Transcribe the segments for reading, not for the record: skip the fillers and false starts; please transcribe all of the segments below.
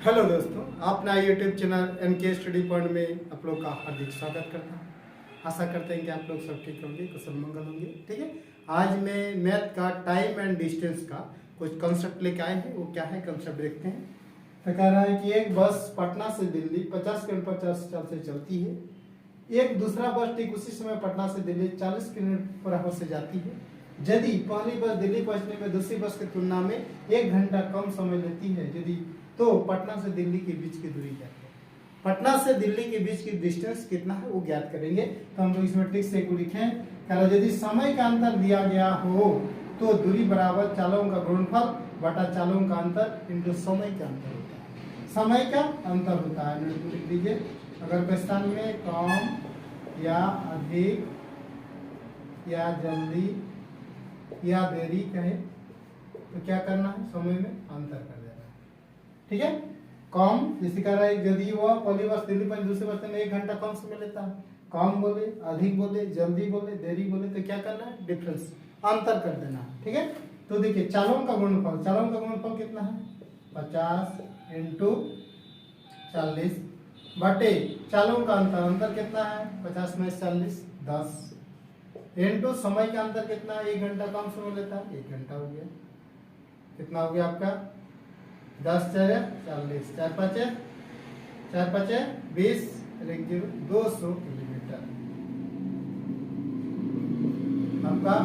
Hello दोस्तों, अपना YouTube channel NK study point में आप लोग का हार्दिक स्वागत करता हूँ। आशा करते हैं कि आप लोग सब ठीक होंगे, कुशल मंगल होंगे। ठीक है, आज मैं मैथ का टाइम एंड डिस्टेंस का कुछ कंसेप्ट लेके आए हैं। वो क्या है कंसेप्ट देखते हैं। तो कह रहा है कि एक बस पटना से दिल्ली 50 किलोमीटर से चलती है। एक दूसरा बस ठीक उसी समय पटना से दिल्ली 40 किलोमीटर पर आवर से जाती है। यदि पहली बस दिल्ली पहुंचने में दूसरी बस की तुलना में 1 घंटा कम समय लेती है, यदि तो पटना से दिल्ली के बीच की दूरी ज्ञात करें। पटना से दिल्ली के बीच की डिस्टेंस कितना है वो ज्ञात करेंगे। तो हम लोग इसमें ट्रिक से लिखें। यदि समय का अंतर दिया गया हो तो दूरी बराबर चालों का गुणनफल बटा चालों का अंतर इंटू समय का अंतर होता है। समय का अंतर होता है, नोट लिख लीजिए। अगर क्वेश्चन में कम या अधिक या जल्दी या देरी कहे तो क्या करना है, समय में अंतर कर देना है। ठीक है, कम जैसे कह रहा है यदि वह पहली बस दिल्ली पर दूसरी बस में 1 घंटा कम समय लेता है। कम बोले, अधिक बोले, जल्दी बोले, देरी बोले तो क्या करना है, डिफरेंस अंतर कर देना है। ठीक है, तो देखिए चालों का गुणनफल कितना है, 50 इंटू 40 बटे चालों का अंतर कितना है, 50 में 40 10 इंटू समय का अंतर कितना है, 1 घंटा कम समय लेता है, 1 घंटा हो गया। कितना हो गया आपका, 10 4 40 4 5 20 200 किलोमीटर। आपका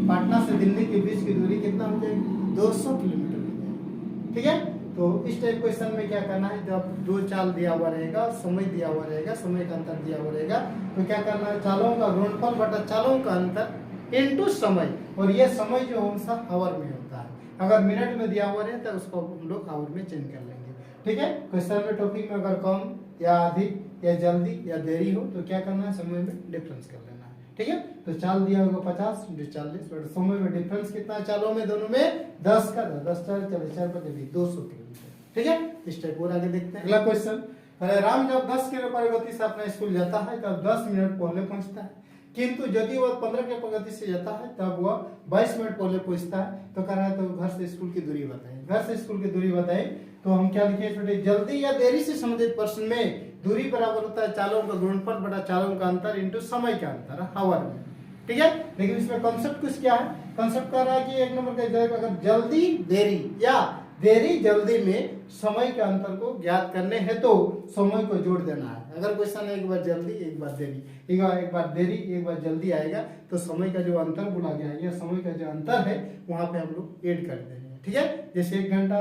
पटना से दिल्ली के बीच की दूरी कितना हो जाएगी, 200 किलोमीटर हो जाएगी। ठीक है, तो इस टाइप क्वेश्चन में क्या करना है, जब दो चाल दिया हुआ रहेगा, समय दिया हुआ रहेगा, समय का अंतर दिया हुआ रहेगा, तो क्या करना है, चालों का गुणनफल बटा चालों का अंतर इनटू समय। और ये समय जो है आवर में होता है। अगर मिनट में दिया हुआ रहे तो उसको हम लोग आवर में चेंज कर लेंगे। ठीक है, क्वेश्चन में टॉपिक में अगर कम या अधिक या जल्दी या देरी हो तो क्या करना है, समय में डिफरेंस कर लेना है। ठीक है, तो चाल दिया होगा 50 इंटू 40 बट समय में डिफरेंस कितना है, चालों में दोनों में 10 का 10 4 40 4 5 200 किलोमीटर। ठीक है, इस टाइप और आगे देखते हैं। अगला क्वेश्चन, अरे राम जब 10 किलोमीटर गति से अपना स्कूल जाता है तब 10 मिनट पहले पहुंचता है, किंतु यदि वह 15 के गति से जाता है तब वह 22 मिनट पहले पहुंचता है। तो कह रहा है तो घर से स्कूल की दूरी बताएं। घर से स्कूल की दूरी बताएं तो हम क्या लिखे छोटे, जल्दी या देरी से संबंधित प्रश्न में दूरी बराबर होता है चालों का गुणनफल बटा चालों का अंतर इंटू समय का अंतर आवर में। ठीक है, लेकिन इसमें कॉन्सेप्ट कुछ क्या है, कॉन्सेप्ट कह रहा है कि 1 नंबर का अगर जल्दी देरी या देरी जल्दी में समय के अंतर को ज्ञात करने है तो समय को जोड़ देना है। अगर क्वेश्चन एक बार जल्दी एक बार देरी, एक बार देरी एक बार जल्दी आएगा तो समय का जो अंतर बोला गया है या समय का जो अंतर है वहां पे हम लोग ऐड कर देंगे। ठीक है, जैसे 1 घंटा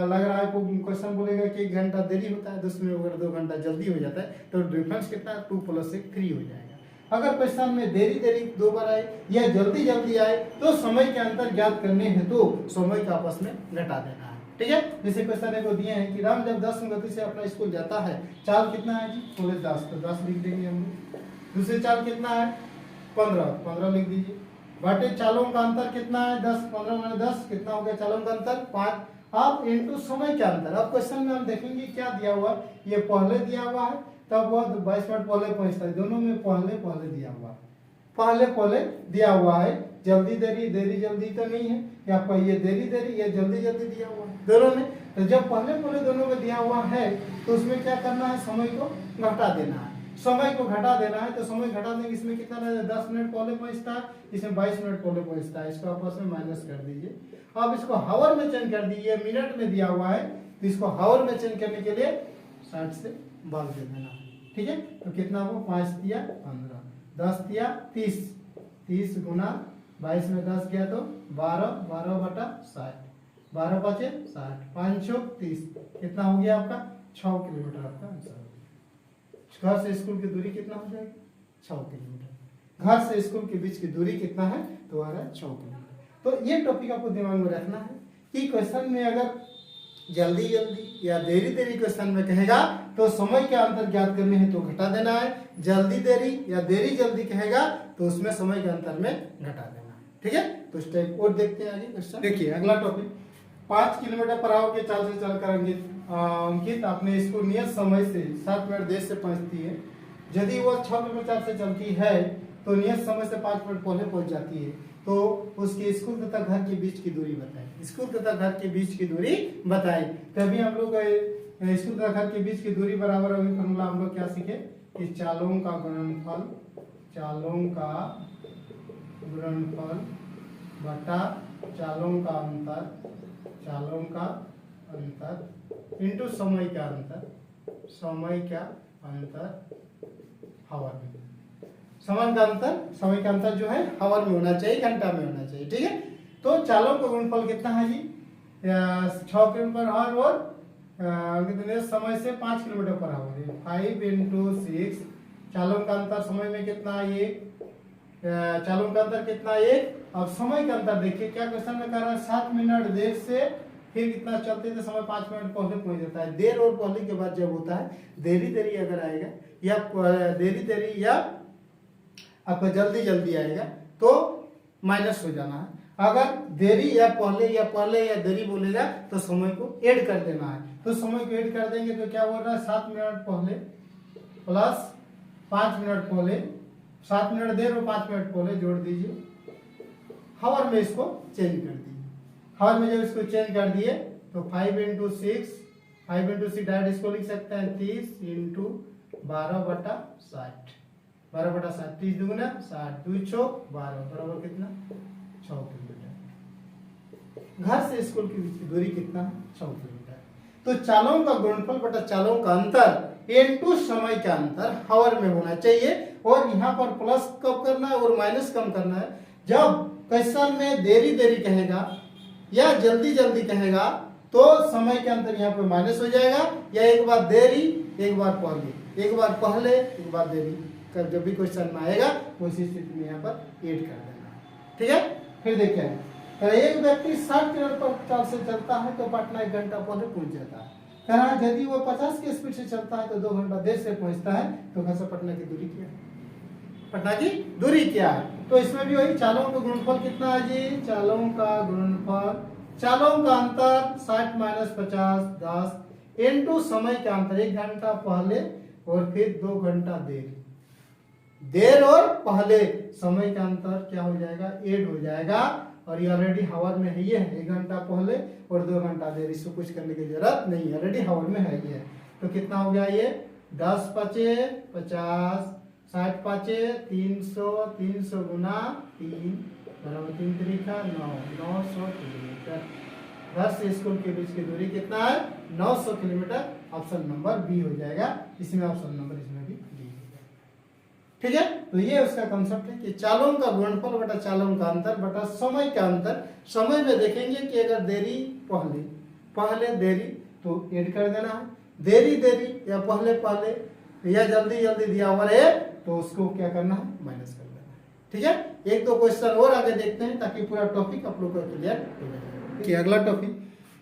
लग रहा है क्वेश्चन बोलेगा कि 1 घंटा देरी होता है, तो उसमें अगर 2 घंटा जल्दी हो जाता है तो डिफरेंस कितना, 2 + 1 3 हो जाएगा। अगर क्वेश्चन में देरी 2 बार आए या जल्दी आए तो समय के अंतर ज्ञात करने हैं तो समय का आपस में घटा देना है। ठीक है, जैसे क्वेश्चन को दिए हैं कि राम जब 10 गति से अपना स्कूल जाता है, चाल कितना है जी, बोले 10, तो 10 लिख देंगे हम लोग। दूसरी चाल कितना है, 15 लिख दीजिए। बटे चालों का अंतर कितना है, 10 15 में 10 कितना हो गया, चालों का अंतर 5 आप इंटू समय का अंतर। अब क्वेश्चन में हम देखेंगे क्या दिया हुआ, ये पहले दिया हुआ है तब वह 22 मिनट पहले पहुंचता है, दोनों में पहले दिया हुआ है, पहले दिया हुआ है। जल्दी देरी जल्दी तो नहीं है, या ये देरी या जल्दी दिया हुआ है दोनों में। तो जब पहले दोनों में दिया हुआ है तो उसमें क्या करना है, समय को घटा देना है। समय को घटा देना है तो समय घटा देंगे, इसमें कितना रहेगा, 10 मिनट पहले पहुंचता है, इसमें 22 मिनट पहले पहुंचता है, इसको आपस में माइनस कर दीजिए। अब इसको हावर में चेंज कर दीजिए, मिनट में दिया हुआ है तो इसको हावर में चेंज करने के लिए 60 से भाग दे देना। ठीक है, तो कितना हो, 5 तिया 15 10 तिया 30 गुना 22 में 10 गया तो 12 बटा 60 12 5 60 5 6 30 कितना हो गया आपका, 6 किलोमीटर आपका आंसर हो गया। घर से स्कूल की दूरी कितना हो जाएगी, 6 किलोमीटर। घर से स्कूल के बीच की दूरी कितना है, तो आ रहा है 6 किलोमीटर। तो ये टॉपिक आपको दिमाग में रखना है कि क्वेश्चन में अगर जल्दी या देरी क्वेश्चन में कहेगा तो समय के अंतर ज्ञात करने हैं तो घटा देना है, जल्दी देरी या देरी जल्दी कहेगा तो उसमें समय के अंतर में घटा देना है। ठीक है, तो इस टाइप और देखते हैं आगे क्वेश्चन। देखिए अगला टॉपिक, 5 किलोमीटर पर आवर के चाल से चलकर अंकित अपने स्कूल नियत समय से 7 मिनट देर से पहुंचती है। यदि वह 6 किलोमीटर से चलती है तो नियत समय से 5 मिनट पहले पहुंच जाती है, तो उसके स्कूल तथा घर के बीच की दूरी बताएं। स्कूल तथा घर के बीच की दूरी बताएं। तभी हम लोग स्कूल आखर के बीच की दूरी बराबर होगी। फॉर्मूला हम लोग क्या सीखे कि चालों का गुणनफल बटा चालों का अंतर इंटू समय का अंतर हावर में। समय का अंतर जो है हावर में होना चाहिए, घंटा में होना चाहिए। ठीक है, तो चालों का गुणनफल कितना है जी 6 किलोमीटर और कितने समय से 5 किलोमीटर पर आवर है। 5 × 6 चालों का अंतर समय में कितना है 1, चालों का अंतर कितना 1। अब समय का अंतर देखिए क्या क्वेश्चन में कह रहा है 7 मिनट देर से फिर कितना चलते थे समय 5 मिनट पहले पहुंच जाता है। देर और पहले के बाद जब होता है देरी अगर आएगा या देरी या आपका जल्दी आएगा तो माइनस हो जाना है। अगर देरी या पहले या देरी बोलेगा तो समय को ऐड कर देना है। तो समय को ऐड कर देंगे तो क्या बोल रहा है 7 मिनट पहले प्लस 5 मिनट पहले, 7 मिनट देर और 5 मिनट पहले जोड़ दीजिए, हावर में इसको चेंज कर दीजिए। हावर में जब इसको चेंज कर दिए तो 5 × 6 डायरेक्ट इसको लिख सकते हैं 30 × 12/60 12/60 30 दूना 60 2 चौक 12 बराबर कितना 6 किलोमीटर। घर से स्कूल के बीच की दूरी कितना 6 किलोमीटर। तो चालों का गुणनफल बटा चालों का अंतर इंटू समय का अंतर हावर में होना चाहिए। और यहाँ पर प्लस कब करना है और माइनस कम करना है जब क्वेश्चन में देरी कहेगा या जल्दी कहेगा तो समय के अंतर यहाँ पे माइनस हो जाएगा, या एक बार देरी एक बार पहले, एक बार पहले एक बार देरी कर जब भी क्वेश्चन में आएगा उसी स्थिति में यहाँ पर ऐड कर देना है। ठीक है, फिर देखिए एक व्यक्ति 60 किलोमीटर से चलता है तो पटना 1 घंटा पहले पहुंच जाता है। कह रहा है यदि वो 50 की स्पीड से चलता है तो 2 घंटा देर से पहुंचता है। तो घर से पटना की दूरी क्या है, पटना की दूरी क्या है। तो इसमें भी वही चालों का गुणनफल कितना है जी, चालों का गुणनफल चालों का अंतर 60 - 50 10 इंटू समय का अंतर 1 घंटा पहले और फिर 2 घंटा देर और पहले समय का अंतर क्या हो जाएगा ऐड हो जाएगा। और ये ऑलरेडी हावर में है, ये 1 घंटा पहले और 2 घंटा देर, इसको कुछ करने की जरूरत नहीं है, ऑलरेडी हावर में है ये। तो कितना हो गया ये 10 × 5 = 50 60 × 5 = 300 300 × 3 बराबर 3 × 3 = 9 900 किलोमीटर। घर से स्कूल के बीच की दूरी कितना है 900 किलोमीटर। ऑप्शन नंबर बी हो जाएगा, इसमें ऑप्शन नंबर इसमें भी बी हो जाएगा। ठीक है, तो ये उसका कंसेप्ट है कि चालों का गुणनफल बटा चालों का अंतर बटा समय का अंतर। समय में देखेंगे कि अगर देरी पहले देरी तो ऐड कर देना है, देरी या पहले या जल्दी दिया हुआ है तो उसको क्या करना है माइनस कर देना है। ठीक है, 1-2 क्वेश्चन और आगे देखते हैं ताकि पूरा टॉपिक आप लोग को क्लियर हो जाए। कि अगला टॉपिक,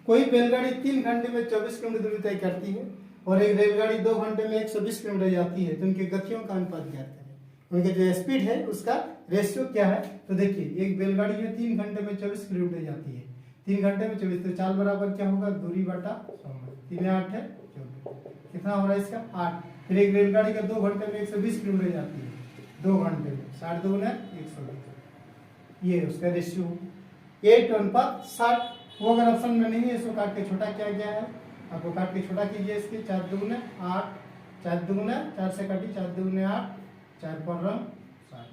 कोई बैलगाड़ी 3 घंटे में 24 किलोमीटर दूरी तय करती है और एक रेलगाड़ी 2 घंटे में 120 किलोमीटर जाती है, तो उनकी गतियों का अनुपात ज्ञात करें। उनके जो स्पीड है उसका रेशियो क्या है। तो देखिए एक बैलगाड़ी है 3 घंटे में 24 किलोमीटर जाती है, 3 घंटे में 24 तो चाल बराबर क्या होगा दूरी बटा समय, 3 8 है 24, कितना हो रहा है इसका 8। फिर एक रेलगाड़ी का 2 घंटे में 120 किलोमीटर जाती है, 2 घंटे में 60 2 × 120, ये उसका रेशियो 8:60। वो अगर ऑप्शन में नहीं है इसको काट के छोटा किया गया है, आपको काट के छोटा कीजिए इसके 4 2 × 8 4 2 × 4 से काटी 4 2 × 8 4 × 60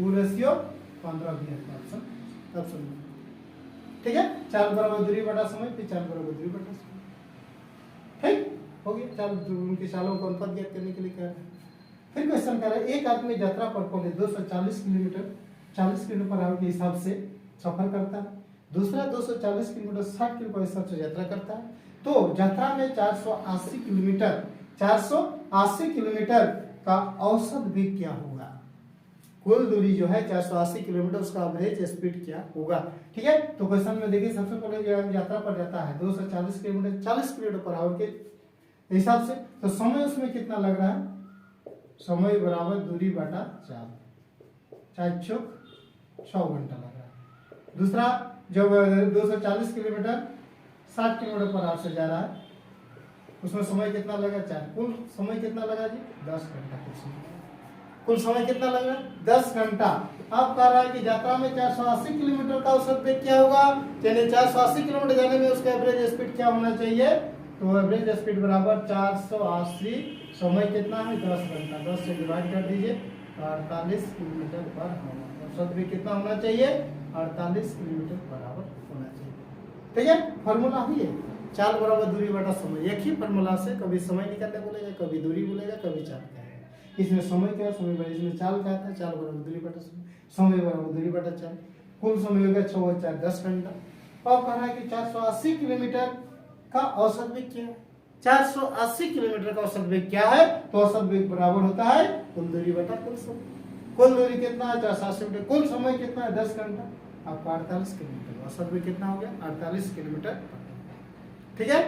2:15 भी है ऑप्शन। ठीक है, चाल बराबर दूरी बटा समय, फिर चाल बराबर दूरी बटा समय। ठीक हो गया, चाल उनकी चालों को अनुपात ज्ञात करने के लिए क्या है। फिर क्वेश्चन कर रहा है एक आदमी यात्रा पर पहले 240 किलोमीटर 40 किलोमीटर पर आवर के हिसाब से सफर करता है, दूसरा 240 किलोमीटर 60 किलोमीटर पर हिसाब से यात्रा करता है। तो यात्रा में 480 किलोमीटर का औसत वेग क्या होगा। कुल दूरी जो है 480 किलोमीटर, उसका एवरेज स्पीड क्या होगा। ठीक है, तो क्वेश्चन में देखिए सबसे पहले जो यात्रा पर जाता है 240 किलोमीटर 40 किलोमीटर पर आवर के हिसाब से, तो समय उसमें कितना लग रहा है, समय बराबर दूरी बटा 4 6 घंटा लग रहा है। दूसरा जब 240 किलोमीटर 60 किलोमीटर पर आवर से जा रहा है उसमें समय कितना लगा 4, कुल समय कितना लगा जी 10 घंटा कुछ नहीं। कुल समय कितना लग रहा है 10 घंटा। अब कह रहा है कि यात्रा में 480 किलोमीटर का औसत वेग क्या होगा, यानी 480 किलोमीटर जाने में उसका एवरेज स्पीड क्या होना चाहिए, तो एवरेज स्पीड बराबर 480, समय कितना है 10 घंटा, 10 से डिवाइड कर दीजिए 48 किलोमीटर पर आवर। औसत वेग कितना होना चाहिए 48 किलोमीटर पर आवर होना चाहिए। ठीक है, फॉर्मूला ही है, चाल बराबर दूरी बटा समय। एक ही फॉर्मूला से कभी समय निकालने बोलेगा, कभी दूरी बोलेगा, कभी चाल कहेगा। इसमें समय क्या है, समय बराबर, इसमें चाल क्या था, चाल बराबर दूरी बटा समय, समय बराबर दूरी बटा चाल। कुल समय होगा 6 और 4 10 घंटा। अब कह रहा है कि 480 किलोमीटर का औसत वेग क्या है, 480 किलोमीटर का औसत वेग क्या है, तो औसत वेग बराबर होता है कुल दूरी बटा कुल समय। कुल दूरी कितना है 480 मीटर, कुल समय कितना है 10 घंटा, आपका 48 किलोमीटर, औसत वेग कितना हो गया 48 किलोमीटर। ठीक है,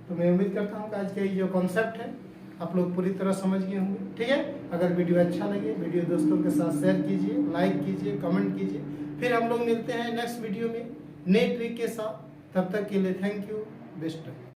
तो मैं उम्मीद करता हूँ कि आज का ये जो कॉन्सेप्ट है आप लोग पूरी तरह समझ गए होंगे। ठीक है, अगर वीडियो अच्छा लगे वीडियो दोस्तों के साथ शेयर कीजिए, लाइक कीजिए, कमेंट कीजिए। फिर हम लोग मिलते हैं नेक्स्ट वीडियो में नए ट्रिक के साथ। तब तक के लिए थैंक यू, बेस्ट।